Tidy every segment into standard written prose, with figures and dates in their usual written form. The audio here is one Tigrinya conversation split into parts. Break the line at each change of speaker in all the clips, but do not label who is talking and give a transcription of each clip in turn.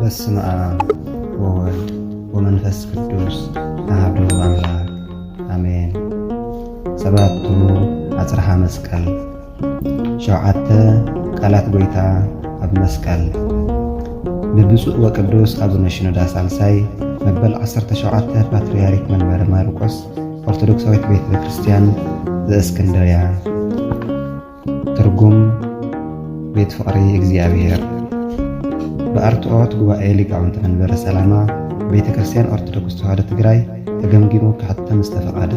በስመ አብ ወወልድ ወመንፈስ ቅዱስ አሐዱ አምላክ አሜን። ሰባቱ አጽርሐ መስቀል ሸውዓተ ቃላት ጎይታ ኣብ መስቀል ብብፁዕ ወቅዱስ አቡነ ሽኖዳ ሳልሳይ መበል 17 ፓትርያርክ መንበረ ማርቆስ ኦርቶዶክሳዊት ቤተ ክርስቲያን ዘእስክንድርያ። ትርጉም ቤት ፍቅሪ እግዚአብሔር። በአርትዖት ጉባኤ ሊቃውንት መንበረ ሰላማ ቤተ ክርስቲያን ኦርቶዶክስ ተዋሕዶ ትግራይ ተገምጊሙ ክሕተም ዝተፈቐደ።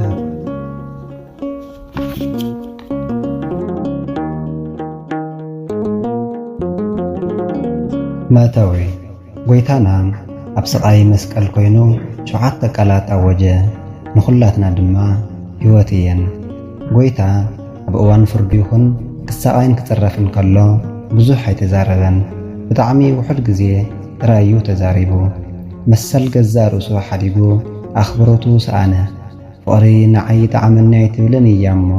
መእተዊ ጎይታና ኣብ ስቃይ መስቀል ኮይኑ 7 ቃላት ኣወጀ፣ ንኹላትና ድማ ሕይወት እየን። ጎይታ ኣብ እዋን ፍርዱ ይኹን ክሳቃይን ክፅረፍን ከሎ ብዙሕ ኣይተዛረበን። ብጣዕሚ ውሑድ ግዜ ጥራዩ ተዛሪቡ መሰል ገዛእ ርእሱ ሓዲጉ ኣኽብሮቱ ሰኣነ። ፍቕሪ ንዓይ ጣዕመኒ ኣይትብልን እያ እሞ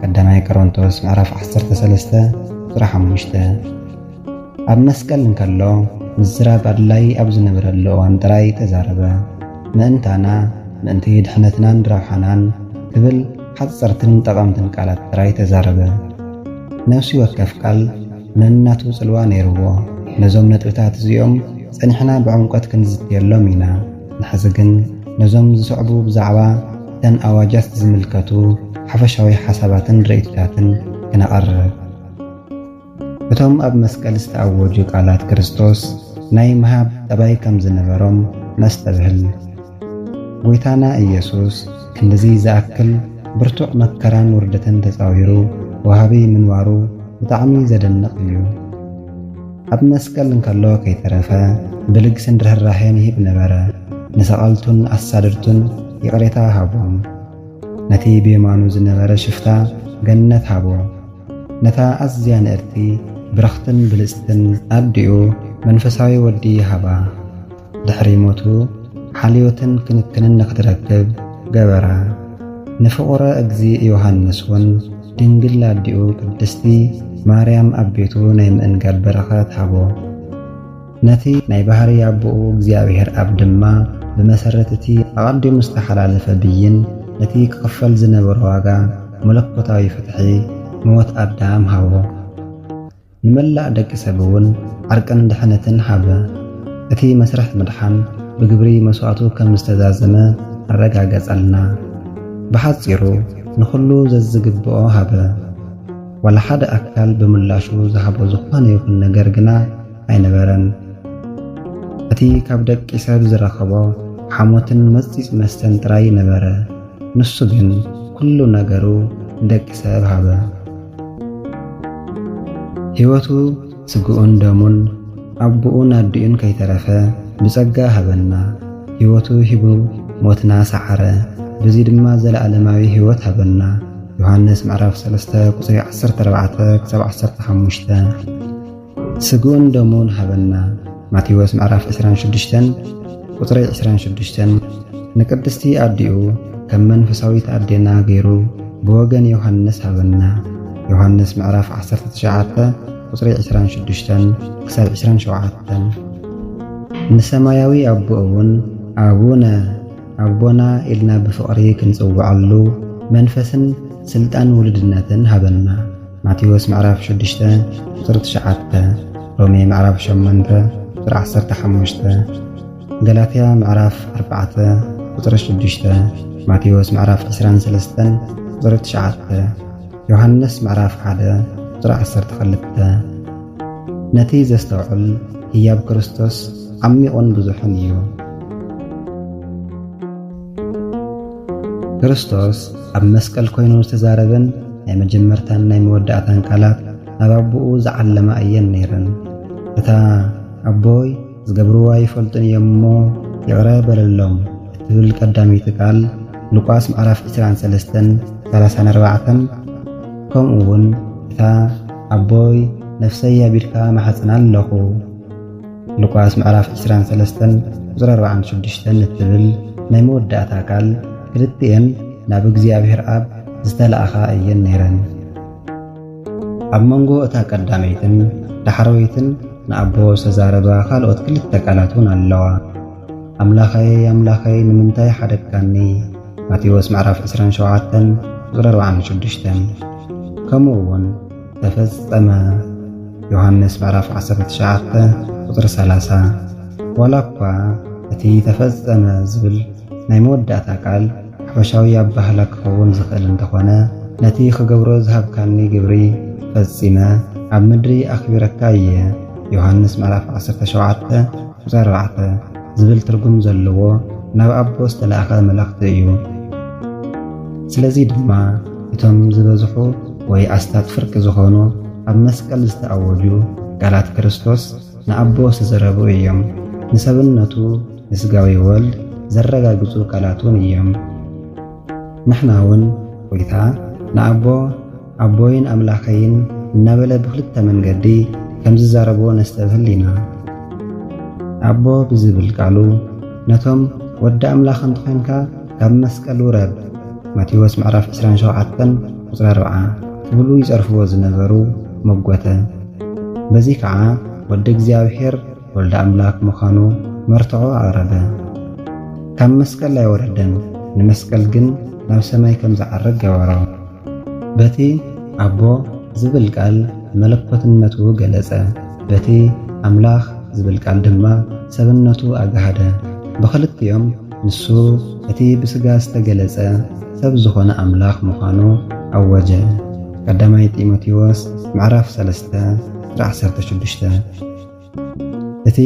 ቀዳማይ ቆሮንቶስ ምዕራፍ 13:5። ኣብ መስቀል እንከሎ ምዝራብ ኣድላይ ኣብ ዝነበረሉ እዋን ጥራይ ተዛረበ። ምእንታና ምእንቲ ድሕነትናን ረብሓናን ክብል ሓፀርትን ጠቐምትን ቃላት ጥራይ ተዛረበ። ነፍሲ ወከፍ ቃል መንናቱ ጽልዋ ነይርዎ። ነዞም ነጥብታት እዚኦም ጸኒሕና ብዕምቆት ክንዝትየሎም ኢና። ንሕዚ ግን ነዞም ዝስዕቡ ብዛዕባ እተን ኣዋጃት ዝምልከቱ ሓፈሻዊ ሓሳባትን ርእይቶታትን ክነቐርብ። እቶም ኣብ መስቀል ዝተኣወጁ ቃላት ክርስቶስ ናይ ምሃብ ጠባይ ከም ዝነበሮም ነስተብህል። ጎይታና ኢየሱስ ክንድዚ ዝኣክል ብርቱዕ መከራን ውርደትን ተፃዊሩ ወሃቢ ምንባሩ ብጣዕሚ ዘደንቕ እዩ። ኣብ መስቀል እንከሎ ከይተረፈ ብልግስን ርህራሄን ይህብ ነበረ። ንሰቐልቱን ኣሳድርቱን ይቕሬታ ሃቦም። ነቲ ብየማኑ ዝነበረ ሽፍታ ገነት ሃቦ። ነታ ኣዝያ ንእርቲ ብረኽትን ብልጽትን ኣዲኡ መንፈሳዊ ወዲ ሃባ። ድሕሪ ሞቱ ሓልዮትን ክንክንን ንኽትረክብ ገበራ። ንፍቑረ እግዚ ዮሃንስ እውን ድንግል ኣዲኡ ቅድስቲ ማርያም ኣብ ቤቱ ናይ ምእንጋድ በረኸት ሃቦ። ነቲ ናይ ባህሪ ኣቦኡ እግዚኣብሔር ኣብ ድማ ብመሰረት እቲ ኣቐዲሙ ዝተሓላለፈ ብይን ነቲ ክኽፈል ዝነበሮ ዋጋ መለኮታዊ ፍትሒ ሞት ኣዳም ሃቦ። ንመላእ ደቂ ሰብ እውን ዓርቅን ድሕነትን ሃበ። እቲ መስርሕ ምድሓን ብግብሪ መስዋዕቱ ከም ዝተዛዘመ ኣረጋገጸልና። ብሓፂሩ ንኹሉ ዘዝግብኦ ሃበ። ዋላ ሓደ ኣካል ብምላሹ ዝሃቦ ዝኾነ ይኹን ነገር ግና ኣይነበረን። እቲ ካብ ደቂ ሰብ ዝረኸቦ ሓሞትን መፂፅ መስተን ጥራይ ነበረ። ንሱ ግን ኩሉ ነገሩ ንደቂ ሰብ ሃበ። ሕይወቱ ስግኡን ደሙን ኣቦኡን ኣዲኡን ከይተረፈ ብጸጋ ሃበና። ሕይወቱ ሂቡ ሞትና ሰዓረ፣ በዚ ድማ ዘለዓለማዊ ሕይወት ሃበና። ዮሐንስ ምዕራፍ 3:14-15። ስግኡን ደሙን ሃበና። ማቴዎስ ምዕራፍ 26:26 ንቅድስቲ ኣዲኡ ከም መንፈሳዊት ኣዴና ገይሩ ብወገን ዮሐንስ ሃበና። ዮሐንስ ምዕራፍ 19:26-27። ንሰማያዊ ኣቦ እውን ኣቡነ ኣቦና ኢልና ብፍቕሪ ክንጽውዓሉ መንፈስን ስልጣን ውልድነትን ሃበና። ማቴዎስ ምዕራፍ 6:9፣ ሮሜ ምዕራፍ 8:15፣ ገላትያ ምዕራፍ 4:6፣ ማቴዎስ ምዕራፍ 23:9፣ ዮሐንስ ምዕራፍ 1:12። ነቲ ዘስተውዕል ህያብ ክርስቶስ ዓሚቑን ብዙሕን እዩ። ክርስቶስ ኣብ መስቀል ኮይኑ ዝተዛረበን ናይ መጀመርታን ናይ መወዳእታን ቃላት ናብ ኣቦኡ ዝዓለማ እየን ነይረን። እታ ኣቦይ ዝገብርዋ ይፈልጡን እዮም እሞ ይቕረ በለሎም እትብል ቀዳሚት ቃል ሉቃስ ምዕራፍ 23:34፣ ከምኡ እውን እታ ኣቦይ ነፍሰይ ኣቢልካ ማሕፀና ኣለኹ ሉቃስ ምዕራፍ 23:46 እትብል ናይ መወዳእታ ቃል ክልቲአን ናብ እግዚኣብሔር ኣብ ዝተለኣኻ እየን ነይረን። ኣብ መንጎ እታ ቀዳመይትን ዳሕረወይትን ንኣቦ ዝተዛረባ ካልኦት ክልተ ቃላት እውን ኣለዋ። ኣምላኸይ ኣምላኸይ ንምንታይ ሓደግካኒ ማቴዎስ ምዕራፍ 27 ቁጥሪ 46 ከምኡ እውን ተፈጸመ ዮሐንስ ምዕራፍ 19 ቁጥሪ 30 ዋላ እኳ እቲ ተፈጸመ ዝብል ናይ መወዳእታ ቃል ሓበሻዊ ኣባህላ ክኸውን ዝኽእል እንተኾነ ነቲ ክገብሮ ዝሃብካኒ ግብሪ ፈጺመ ኣብ ምድሪ ኣኽቢረካ እየ ዮሐንስ ምዕራፍ 17 ቁጥሪ 4 ዝብል ትርጉም ዘለዎ ናብ ኣቦ ዝተላእኸ መልእኽቲ እዩ። ስለዚ ድማ እቶም ዝበዝሑ ወይ ኣስታት ፍርቂ ዝኾኑ ኣብ መስቀል ዝተኣወጁ ቃላት ክርስቶስ ንኣቦ ዝተዘረቡ እዮም። ንሰብነቱ ንስጋዊ ወልድ ዘረጋግጹ ቃላቱን እዮም። ንሕና እውን ጎይታ ንኣቦ ኣቦይን ኣምላኸይን እናበለ ብክልተ መንገዲ ከም ዝዛረቦ ነስተብህል ኢና። ኣቦ ብዝብል ቃሉ ነቶም ወዲ ኣምላኽ እንተኾንካ ካብ መስቀል ውረድ ማቴዎስ ምዕራፍ 27 ቁጥሪ 40 ክብሉ ይጸርፍዎ ዝነበሩ መጎተ። በዚ ከዓ ወዲ እግዚአብሔር ወልደ ኣምላኽ ምዃኑ መርትዖ ኣቕረበ። ካብ መስቀል ኣይወረደን፣ ንመስቀል ግን ናብ ሰማይ ከም ዝዓርግ ገበሮ። በቲ ኣቦ ዝብል ቃል መለኮትነቱ ገለጸ፣ በቲ ኣምላኽ ዝብል ቃል ድማ ሰብነቱ ኣጋሃደ። ብኽልቲኦም ንሱ እቲ ብስጋ ዝተገለጸ ሰብ ዝኾነ ኣምላኽ ምዃኑ ኣወጀ። ቀዳማይ ጢሞቴዎስ ምዕራፍ 3 16 እቲ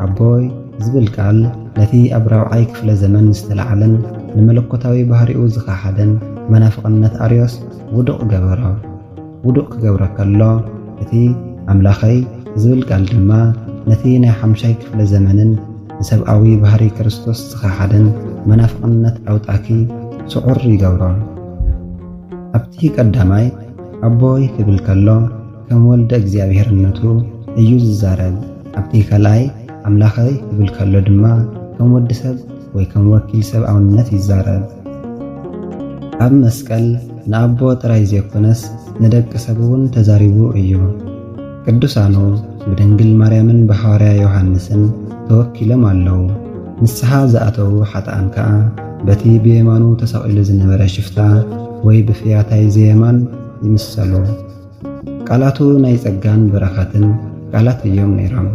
ኣቦይ ዝብል ቃል ነቲ ኣብ 4ይ ክፍለ ዘመን ዝተለዓለን ንመለኮታዊ ባህሪኡ ዝኻሓደን መናፍቕነት ኣርዮስ ውዱቕ ገበሮ። ውዱቕ ክገብሮ ከሎ እቲ ኣምላኸይ ዝብል ቃል ድማ ነቲ ናይ 5ይ ክፍለ ዘመንን ንሰብኣዊ ባህሪ ክርስቶስ ዝኻሓደን መናፍቕነት ኣውጣኪ ስዑር ይገብሮ። ኣብቲ ቀዳማይ ኣቦይ ክብል ከሎ ከም ወልደ እግዚኣብሔርነቱ እዩ ዝዛረብ። ኣብቲ ካልኣይ ኣምላኸይ ክብል ከሎ ድማ ከም ወዲ ሰብ ወይ ከም ወኪል ሰብኣውነት ይዛረብ። ኣብ መስቀል ንኣቦ ጥራይ ዘይኮነስ ንደቂ ሰብ እውን ተዛሪቡ እዩ። ቅዱሳኑ ብድንግል ማርያምን ብሐዋርያ ዮሐንስን ተወኪሎም ኣለዉ። ንስሓ ዝኣተዉ ሓጥኣን ከዓ በቲ ብየማኑ ተሰቒሉ ዝነበረ ሽፍታ ወይ ብፍያታይ ዘየማን ይምሰሉ። ቃላቱ ናይ ጸጋን በረኸትን ቃላት እዮም ነይሮም።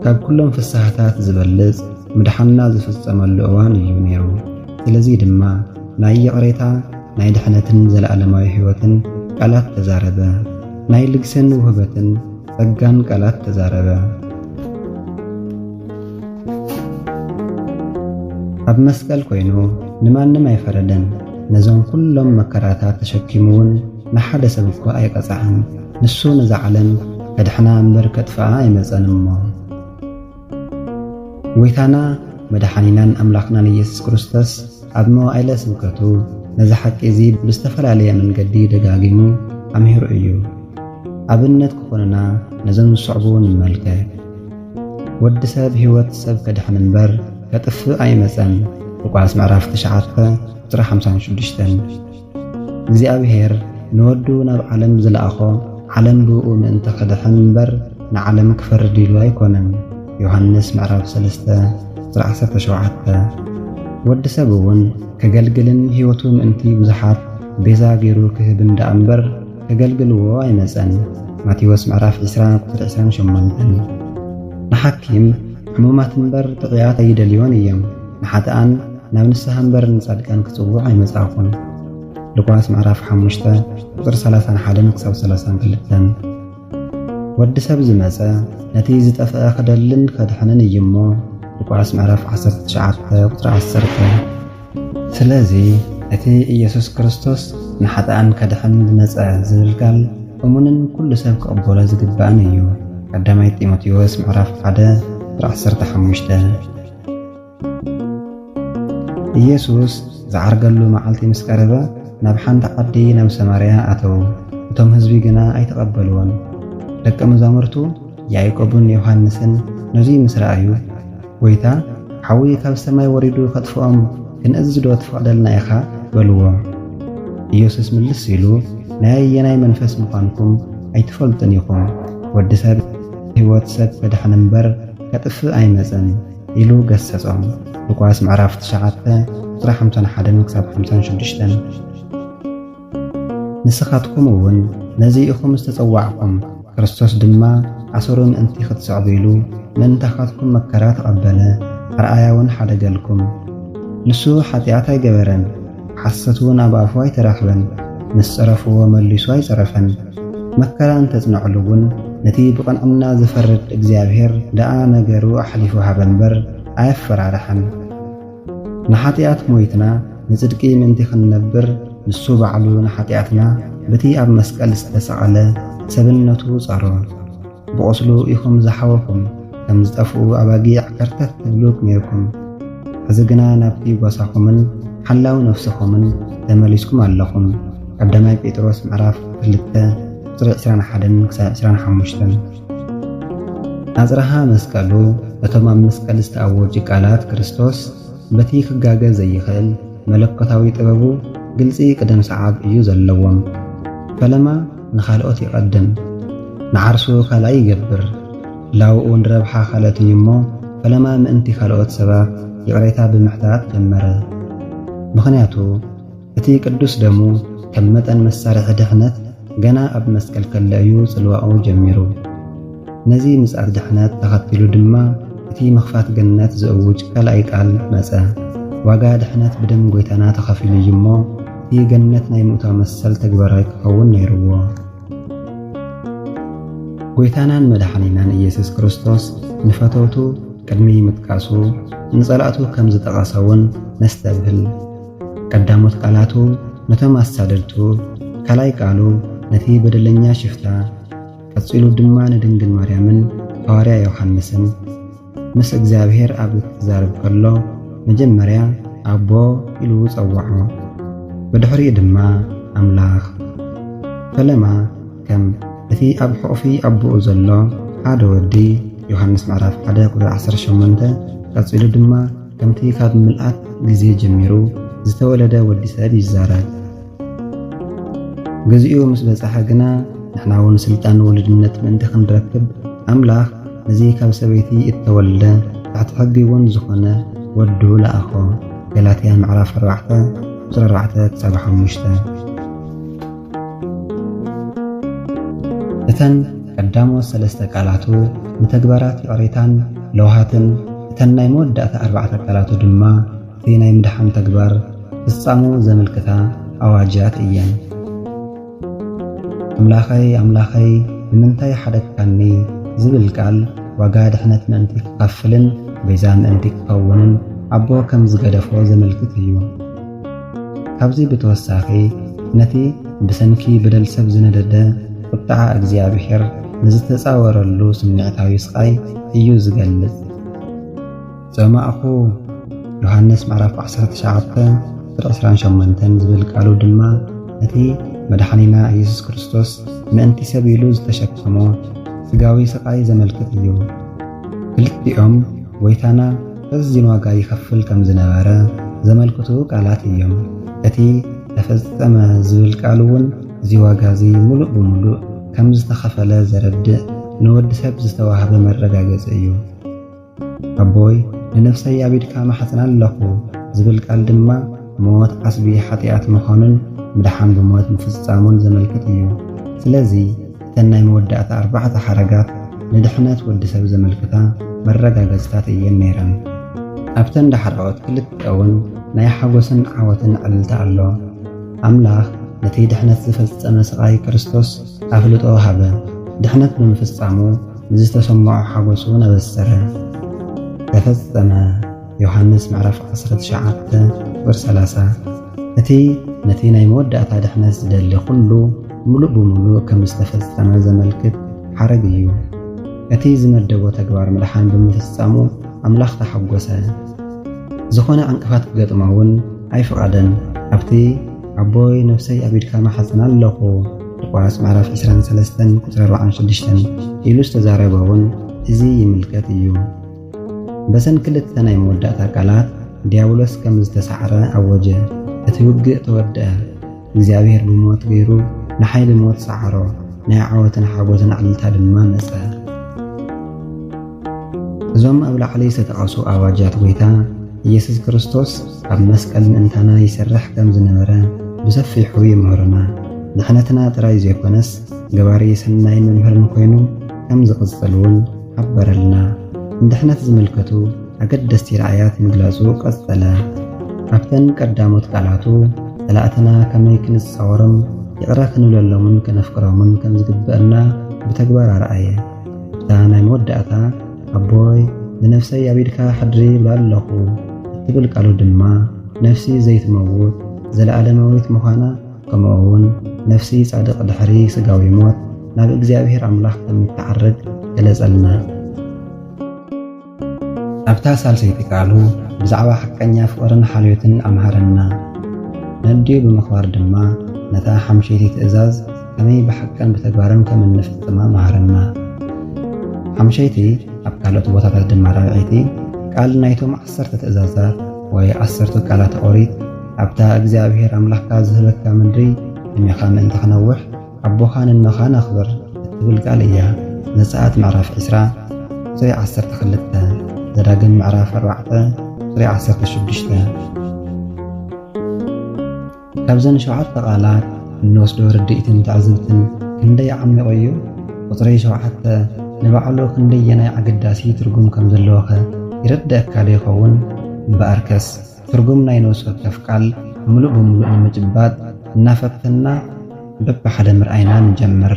ካብ ኩሎም ፍሳሕታት ዝበልጽ ምድሓንና ዝፍጸመሉ እዋን እዩ ነይሩ። ስለዚ ድማ ናይ ይቕሬታ ናይ ድሕነትን ዘለዓለማዊ ሕይወትን ቃላት ተዛረበ። ናይ ልግስን ውህበትን ጸጋን ቃላት ተዛረበ። ኣብ መስቀል ኮይኑ ንማንም ኣይፈረደን። ነዞም ኩሎም መከራታት ተሸኪሙውን ንሓደ ሰብ እኳ ኣይቀጻዕን። ንሱ ነዛ ዓለም ከድሕና እምበር ከጥፍኣ ኣይመጸን እሞ። ጎይታና መድሓኒናን ኣምላኽናን ኢየሱስ ክርስቶስ ኣብ መዋዕለ ስብከቱ ነዚ ሓቂ እዚ ብዝተፈላለየ መንገዲ ደጋጊሙ ኣምሂሩ እዩ። ኣብነት ክኾንና ነዞም ዝስዕቡ ንመልክዕ። ወዲ ሰብ ሕይወት ሰብ ከድሕን እምበር ከጥፍእ ኣይመጸን ሉቃስ ምዕራፍ 9 ቁጥሪ 56 እግዚኣብሔር ንወዱ ናብ ዓለም ዝለኣኾ ዓለም ብኡ ምእንተ ከድሕን እምበር ንዓለም ክፈርድ ኢሉ ኣይኮነን ዮሐንስ ምዕራፍ 3 ቁጥሪ 17 ወዲ ሰብ እውን ከገልግልን ሕይወቱ ምእንቲ ብዙሓት ቤዛ ገይሩ ክህብ እንዳ እምበር ከገልግልዎ ኣይመጸን ማቴዎስ ምዕራፍ 20 ቁጥሪ 28 ንሓኪም ሕሙማት እምበር ጥዑያት ኣይደልዮን እዮም ንሓጥኣን ናብ ንስሐ እምበር ንጻድቃን ክጽውዕ ኣይመጻእኹን ሉቃስ ምዕራፍ 5 ቁጥሪ 31-32 ወዲ ሰብ ዝመጸ ነቲ ዝጠፍአ ክደልን ከድሕንን እዩ እሞ ሉቃስ ምዕራፍ 19 ቁጥሪ 10 ስለዚ እቲ ኢየሱስ ክርስቶስ ንሓጥኣን ከድሕን ዝመጸ ዝብል ቃል እሙንን ኩሉ ሰብ ክቕበሎ ዝግባእን እዩ ቀዳማይ ጢሞቴዎስ ምዕራፍ 1 ቁጥሪ 15 ኢየሱስ ዝዓርገሉ መዓልቲ ምስ ቀረበ ናብ ሓንቲ ዓዲ ናብ ሰማርያ ኣተዉ። እቶም ህዝቢ ግና ኣይተቐበልዎን። ደቀ መዛሙርቱ ያዕቆብን ዮሐንስን ነዚ ምስ ረኣዩ ጎይታ ሓዊ ካብ ሰማይ ወሪዱ ከጥፍኦም ክንእዝ ዶ ትፈቕደልና ኢኻ በልዎ። ኢየሱስ ምልስ ኢሉ ናይ ኣየናይ መንፈስ ምዃንኩም ኣይትፈልጡን ኢኹም። ወዲ ሰብ ህይወት ሰብ በድሕን እምበር ከጥፍእ ኣይመፅን ኢሉ ገሰጾም። ሉቃስ ምዕራፍ 9:51-56 ንስኻትኩም እውን ነዚ ኢኹም ዝተጸዋዕኩም ክርስቶስ ድማ ኣሰሮ ምእንቲ ክትስዕቡ ኢሉ ምእንታኻትኩም መከራ ተቐበለ ኣርኣያ እውን ሓደገልኩም። ንሱ ሓጢኣት ኣይገበረን፣ ሓሰት እውን ኣብ ኣፉ ኣይተረኽበን፣ ምስ ፀረፍዎ መሊሱ ኣይፀረፈን። መከራ እንተጽንዕሉ እውን ነቲ ብቕንዕና ዝፈርድ እግዚአብሔር ደኣ ነገሩ ኣሕሊፉ ሃበ እምበር ኣየፈራርሐን። ንሓጢኣት ሞይትና ንጽድቂ ምእንቲ ክንነብር ንሱ ባዕሉ ንሓጢኣትና በቲ ኣብ መስቀል ዝተሰቐለ ሰብነቱ ጸሮ። ብቁስሉ ኢኹም ዝሓወኩም ከም ዝጠፍኡ ኣባጊዕ ከርተት ትብሉት ነርኩም። ሕዚ ግና ናብቲ ጓሳኹምን ሓላዊ ነፍስኹምን ተመሊስኩም ኣለኹም። ቀዳማይ ጴጥሮስ ምዕራፍ 2:21-25 ኣጽራሃ መስቀሉ እቶም ኣብ መስቀል ዝተኣወጁ ቃላት ክርስቶስ በቲ ክጋገ ዘይኽእል መለኮታዊ ጥበቡ ግልጺ ቅደም ሰዓብ እዩ ዘለዎም። ፈለማ ንኻልኦት ይቐድም፣ ንዓርሱ ካልኣይ ይገብር፣ ላውኡ ንረብሓ ካልኦት እዩ እሞ ፈለማ ምእንቲ ካልኦት ሰባት ይቕሬታ ብምሕታት ጀመረ። ምኽንያቱ እቲ ቅዱስ ደሙ ከም መጠን መሳርሒ ድሕነት ገና ኣብ መስቀል ከለ እዩ ጽልዋኡ ጀሚሩ። ነዚ ምጽኣት ድሕነት ተኸቲሉ ድማ እቲ መኽፋት ገነት ዝእውጅ ካልኣይ ቃል መጸ። ዋጋ ድሕነት ብደም ጐይታና ተኸፊሉ እዩ እሞ እቲ ገነት ናይ ምእታው መሰል ተግባራዊ ክኸውን ነይርዎ። ጐይታናን መድኃኒናን ኢየሱስ ክርስቶስ ንፈተውቱ ቅድሚ ምጥቃሱ ንጸላእቱ ከም ዝጠቐሰውን ነስተብህል። ቀዳሞት ቃላቱ ነቶም ኣሳደድቱ፣ ካልኣይ ቃሉ ነቲ በደለኛ ሽፍታ፣ ቀጺሉ ድማ ንድንግል ማርያምን ሐዋርያ ዮሐንስን ምስ እግዚአብሔር ኣብ ትዛረብ ከሎ መጀመርያ ኣቦ ኢሉ ጸዋዖ፣ ብድሕሪኡ ድማ ኣምላኽ። ፈለማ ከም እቲ ኣብ ሕቑፊ ኣቦኡ ዘሎ ሓደ ወዲ ዮሐንስ ምዕራፍ 1:18 ቀጺሉ ድማ ከምቲ ካብ ምልኣት ጊዜ ጀሚሩ ዝተወለደ ወዲ ሰብ ይዛረብ። ግዚኡ ምስ በጽሐ ግና ንሕና እውን ስልጣን ወልድነት ምእንቲ ክንረክብ ኣምላኽ ነዚ ካብ ሰበይቲ እተወልደ ታሕቲ ሕጊ እውን ዝኾነ ወዱ ለኣኾ። ገላትያ ምዕራፍ 4:4-5 እተን ቀዳሞት ሰለስተ ቃላቱ ንተግባራት ይቕሬታን ለውሃትን፣ እተን ናይ መወዳእታ 4 ቃላቱ ድማ እቲ ናይ ምድሓን ተግባር ፍጻሙ ዘመልክታ ኣዋጃት እየን። ኣምላኸይ ኣምላኸይ ብምንታይ ሓደግካኒ ዝብል ቃል ዋጋ ድሕነት ምእንቲ ክካፍልን ቤዛ ምእንቲ ክኸውንን ኣቦ ከም ዝገደፎ ዘመልክት እዩ። ካብዚ ብተወሳኺ ነቲ ብሰንኪ በደል ሰብ ዝነደደ ቁጣዓ እግዚኣብሔር ንዝተፃወረሉ ስምዒታዊ ስቃይ እዩ ዝገልጽ። ጸማእኹ ዮሐንስ ምዕራፍ 19:28 ዝብል ቃሉ ድማ ነቲ መድኃኒና ኢየሱስ ክርስቶስ ምእንቲ ሰብ ኢሉ ዝተሸከሞ ስጋዊ ስቃይ ዘመልክት እዩ። ክልቲኦም ጐይታና በዚን ዋጋ ይኸፍል ከም ዝነበረ ዘመልክቱ ቃላት እዮም። እቲ ተፈጸመ ዝብል ቃል እውን እዚ ዋጋ እዚ ሙሉእ ብምሉእ ከም ዝተኸፈለ ዘረድእ ንወዲ ሰብ ዝተዋህበ መረጋገፂ እዩ። ኣቦይ ንነፍሰይ ኣብ ኢድካ ማሕፀን ኣለኹ ዝብል ቃል ድማ ሞት ዓስቢ ሓጢኣት ምዃኑን ምድሓን ብሞት ምፍጻሙን ዘመልክት እዩ። ስለዚ እተን ናይ መወዳእታ 4 ሓረጋት ንድሕነት ወዲ ሰብ ዘመልክታ መረጋገጽታት እየን ነይረን። ኣብተን ዳሕርኦት ክልተውን ናይ ሓጎስን ዓወትን ዕልልታ ኣሎ። ኣምላኽ ነቲ ድሕነት ዝፈጸመ ስቓይ ክርስቶስ ኣፍልጦ ሃበ። ድሕነት ብምፍጻሙ ንዝተሰምዖ ሓጎሱ ነበሰረ። ተፈጸመ ዮሐንስ ምዕራፍ 19:30 እቲ ነቲ ናይ መወዳእታ ድሕነት ዝደሊ ኩሉ ሙሉእ ብምሉእ ከም ዝተፈጸመ ዘመልክት ሓረግ እዩ። እቲ ዝመደቦ ተግባር ምድሓን ብምፍጻሙ ኣምላኽ ተሓጐሰ። ዝኾነ ዕንቅፋት ክገጥሞ እውን ኣይፍቐደን። ኣብቲ ኣቦይ ነፍሰይ ኣብ ኢድካ ማሕፀን ኣለኹ ሉቃስ ምዕራፍ 23:46 ኢሉ ዝተዛረበ እውን እዚ ይምልከት እዩ። በሰን ክልተ ናይ መወዳእታ ቃላት ዲያብሎስ ከም ዝተሰዓረ ኣወጀ። እቲ ውግእ ተወድአ። እግዚኣብሔር ብሞት ገይሩ ንሓይሊ ሞት ሰዓሮ። ናይ ዓወትን ሓጎትን ዕልልታ ድማ መጸ። እዞም ኣብ ላዕሊ ዝተጠቐሱ ኣዋጃት ጎይታ ኢየሱስ ክርስቶስ ኣብ መስቀል ምእንታና ይሰርሕ ከም ዝነበረ ብሰፊሑ ይምህሩና። ንሕነትና ጥራይ ዘይኮነስ ገባሪ ሰናይ መምህርን ኮይኑ ከም ዝቕጽል እውን ሓበረልና። እንድሕነት ዝምልከቱ ኣገደስቲ ረኣያት ምግላጹ ቀጸለ። ኣብተን ቀዳሞት ቃላቱ ጠላእትና ከመይ ክንጻወሮም ይቕረ ክንብለሎምን ከነፍቅሮምን ከም ዝግብአና ብተግባር ኣርኣየ። እታ ናይ መወዳእታ ኣቦይ ንነፍሰይ ኣብ ኢድካ ሓድሪ ይብላ ኣለኹ እትብል ቃሉ ድማ ነፍሲ ዘይትመውት ዘለዓለማዊት ምዃና ከምኡ'ውን ነፍሲ ጻድቕ ድሕሪ ስጋዊ ሞት ናብ እግዚኣብሔር ኣምላኽ ከም እትዓርግ ገለጸልና። ኣብታ ሳልሰይቲ ቃሉ ብዛዕባ ሓቀኛ ፍቕርን ሓልዮትን ኣምሃረና። ነድዩ ብምኽባር ድማ ነታ ሓምሸይቲ ትእዛዝ ከመይ ብሓቅን ብተግባርን ከም እንፍጽማ መሃረና። ሓምሸይቲ ኣብ ካልኦት ቦታታት ድማ ራብዒቲ ቃል ናይቶም 10 ትእዛዛት ወይ 10 ቃላት ኦሪት ኣብታ እግዚአብሔር ኣምላኽካ ዝህበካ ምድሪ እሚኻ ምእንቲ ክነውሕ ኣቦኻ ንኖኻ ነኽብር እትብል ቃል እያ። ዘጸአት ምዕራፍ 20 ቁጽሪ 12 ዘዳግም ምዕራፍ 4 ቁጽሪ 16 ካብዘን 7 ቃላት እንወስዶ ርድኢትን ትዕዝብትን ክንደይ ዓሚቕ እዩ። ቁጽሪ 7 ንባዕሉ ክንደየናይ ኣገዳሲ ትርጉም ከም ዘለዎኸ ይረድአካ ዶ ይኸውን? እምበኣርከስ ትርጉም ናይ ነፍሲ ወከፍ ቃል ሙሉእ ብምሉእ ንምጭባጥ እናፈተና በብሓደ ምርኣይና ንጀምር።